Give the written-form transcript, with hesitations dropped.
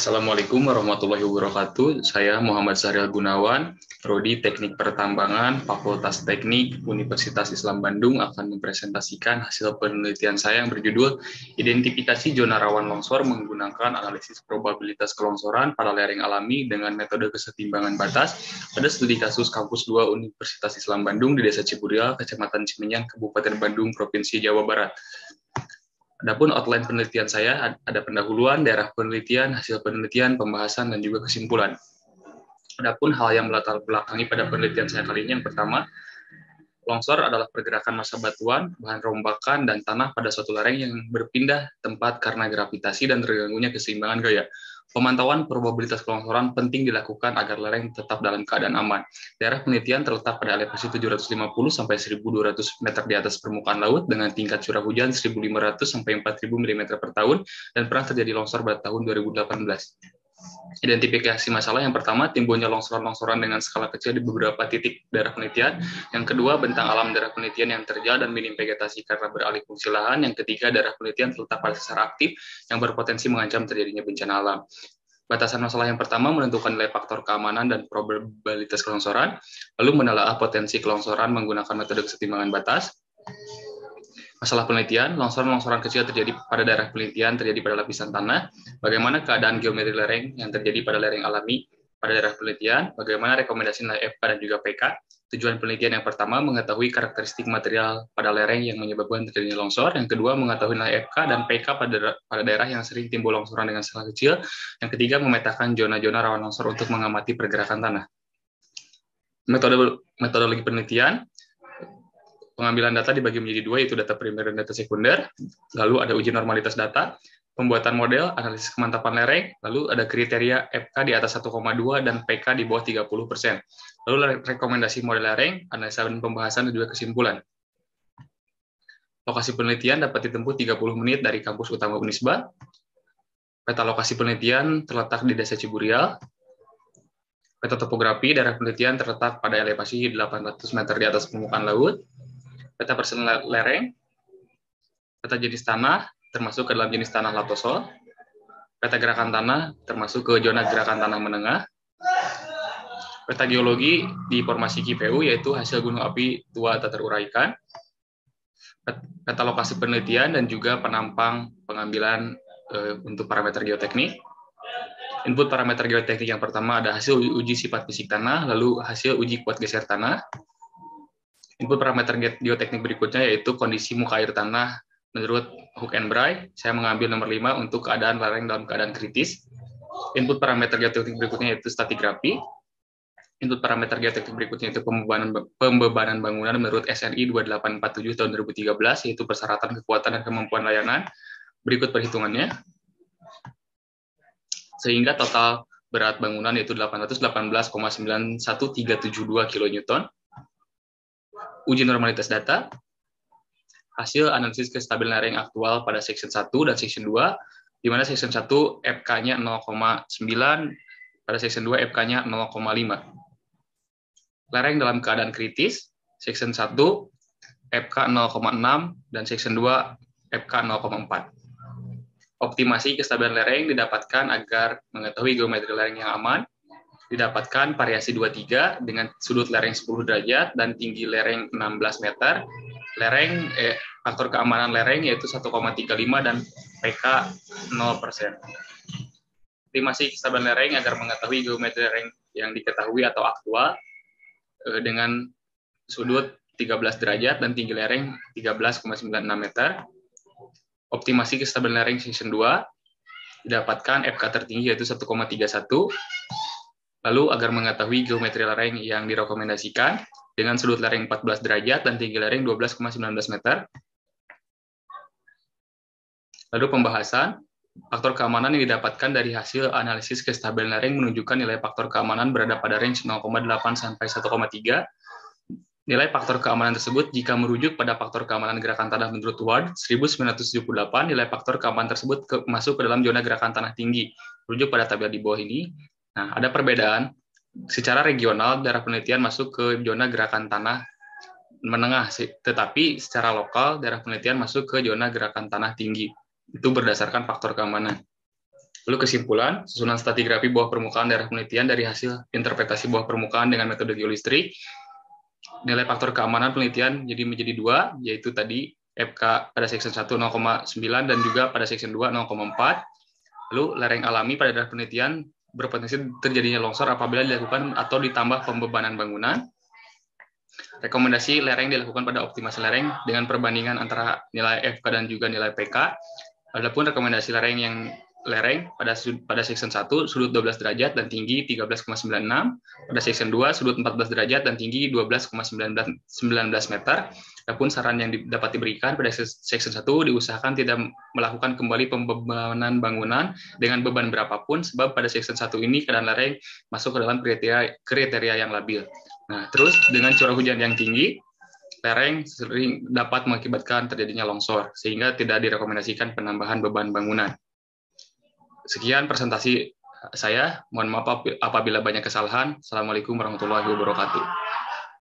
Assalamualaikum warahmatullahi wabarakatuh. Saya Muhammad Sahril Gunawan, Prodi Teknik Pertambangan, Fakultas Teknik, Universitas Islam Bandung akan mempresentasikan hasil penelitian saya yang berjudul Identifikasi Zona Rawan Longsor menggunakan analisis probabilitas kelongsoran pada lereng alami dengan metode kesetimbangan batas pada studi kasus Kampus 2 Universitas Islam Bandung di Desa Ciburial, Kecamatan Cimenyan, Kabupaten Bandung, Provinsi Jawa Barat. Adapun outline penelitian saya ada pendahuluan, daerah penelitian, hasil penelitian, pembahasan, dan juga kesimpulan. Adapun hal yang melatar belakangi pada penelitian saya kali ini, yang pertama, longsor adalah pergerakan massa batuan, bahan rombakan, dan tanah pada suatu lereng yang berpindah tempat karena gravitasi dan terganggunya keseimbangan gaya. Pemantauan probabilitas kelongsoran penting dilakukan agar lereng tetap dalam keadaan aman. Daerah penelitian terletak pada elevasi 750 sampai 1.200 meter di atas permukaan laut dengan tingkat curah hujan 1.500 sampai 4.000 mm per tahun dan pernah terjadi longsor pada tahun 2018. Identifikasi masalah yang pertama, timbulnya longsoran-longsoran dengan skala kecil di beberapa titik daerah penelitian. Yang kedua, bentang alam daerah penelitian yang terjal dan minim vegetasi karena beralih fungsi lahan. Yang ketiga, daerah penelitian terletak pada sesar aktif yang berpotensi mengancam terjadinya bencana alam. Batasan masalah yang pertama menentukan nilai faktor keamanan dan probabilitas kelongsoran, lalu menelaah potensi kelongsoran menggunakan metode kesetimbangan batas. Masalah penelitian, longsoran-longsoran kecil terjadi pada daerah penelitian terjadi pada lapisan tanah, bagaimana keadaan geometri lereng yang terjadi pada lereng alami pada daerah penelitian, bagaimana rekomendasi nilai FK dan juga PK. Tujuan penelitian yang pertama, mengetahui karakteristik material pada lereng yang menyebabkan terjadinya longsor, yang kedua, mengetahui nilai FK dan PK pada daerah yang sering timbul longsoran dengan skala kecil, yang ketiga, memetakan zona-zona rawan longsor untuk mengamati pergerakan tanah. Metodologi penelitian, pengambilan data dibagi menjadi dua, yaitu data primer dan data sekunder. Lalu ada uji normalitas data, pembuatan model, analisis kemantapan lereng, lalu ada kriteria FK di atas 1,2 dan PK di bawah 30%. Lalu rekomendasi model lereng, analisa dan pembahasan, dan juga kesimpulan. Lokasi penelitian dapat ditempuh 30 menit dari kampus utama Unisba. Peta lokasi penelitian terletak di Desa Ciburial. Peta topografi daerah penelitian terletak pada elevasi 800 meter di atas permukaan laut. Peta persen lereng, peta jenis tanah, termasuk ke dalam jenis tanah latosol, peta gerakan tanah, termasuk ke zona gerakan tanah menengah, peta geologi di formasi KPU, yaitu hasil gunung api tua tak teruraikan, peta lokasi penelitian, dan juga penampang pengambilan untuk parameter geoteknik. Input parameter geoteknik yang pertama ada hasil uji sifat fisik tanah, lalu hasil uji kuat geser tanah. Input parameter geoteknik berikutnya yaitu kondisi muka air tanah menurut Hook and Bry. Saya mengambil nomor 5 untuk keadaan lereng dalam keadaan kritis. Input parameter geoteknik berikutnya yaitu stratigrafi. Input parameter geoteknik berikutnya yaitu pembebanan bangunan menurut SNI 2847 tahun 2013, yaitu persyaratan kekuatan dan kemampuan layanan. Berikut perhitungannya. Sehingga total berat bangunan yaitu 818,91372 kN. Uji normalitas data, hasil analisis kestabilan lereng aktual pada section 1 dan section 2, di mana section 1 FK-nya 0,9, pada section 2 FK-nya 0,5. Lereng dalam keadaan kritis, section 1 FK 0,6 dan section 2 FK 0,4. Optimasi kestabilan lereng didapatkan agar mengetahui geometri lereng yang aman, didapatkan variasi 23 dengan sudut lereng 10 derajat dan tinggi lereng 16 meter. Faktor keamanan lereng yaitu 1,35 dan PK 0%. Optimasi kestabilan lereng agar mengetahui geometri lereng yang diketahui atau aktual dengan sudut 13 derajat dan tinggi lereng 13,96 meter. Optimasi kestabilan lereng section 2 didapatkan FK tertinggi yaitu 1,31. Lalu agar mengetahui geometri lereng yang direkomendasikan dengan sudut lereng 14 derajat dan tinggi lereng 12,19 meter. Lalu pembahasan, faktor keamanan yang didapatkan dari hasil analisis kestabilan lereng menunjukkan nilai faktor keamanan berada pada range 0,8 sampai 1,3. Nilai faktor keamanan tersebut jika merujuk pada faktor keamanan gerakan tanah menurut Ward 1978, nilai faktor keamanan tersebut masuk ke dalam zona gerakan tanah tinggi. Merujuk pada tabel di bawah ini. Nah, ada perbedaan. Secara regional, daerah penelitian masuk ke zona gerakan tanah menengah, tetapi secara lokal, daerah penelitian masuk ke zona gerakan tanah tinggi. Itu berdasarkan faktor keamanan. Lalu kesimpulan, susunan stratigrafi bawah permukaan daerah penelitian dari hasil interpretasi bawah permukaan dengan metode geolistrik. Nilai faktor keamanan penelitian menjadi 2, yaitu tadi FK pada section 1 0,9 dan juga pada section 2 0,4. Lalu lereng alami pada daerah penelitian berpotensi terjadinya longsor apabila dilakukan atau ditambah pembebanan bangunan. Rekomendasi lereng dilakukan pada optimasi lereng dengan perbandingan antara nilai FK dan juga nilai PK. Adapun rekomendasi lereng pada section 1 sudut 12 derajat dan tinggi 13,96, pada section 2 sudut 14 derajat dan tinggi 12,19 meter. Adapun saran yang dapat diberikan pada section 1 diusahakan tidak melakukan kembali pembebanan bangunan dengan beban berapapun, sebab pada section 1 ini keadaan lereng masuk ke dalam kriteria yang labil. Nah, terus dengan curah hujan yang tinggi, lereng sering dapat mengakibatkan terjadinya longsor, sehingga tidak direkomendasikan penambahan beban bangunan. Sekian presentasi saya. Mohon maaf apabila banyak kesalahan. Assalamualaikum warahmatullahi wabarakatuh.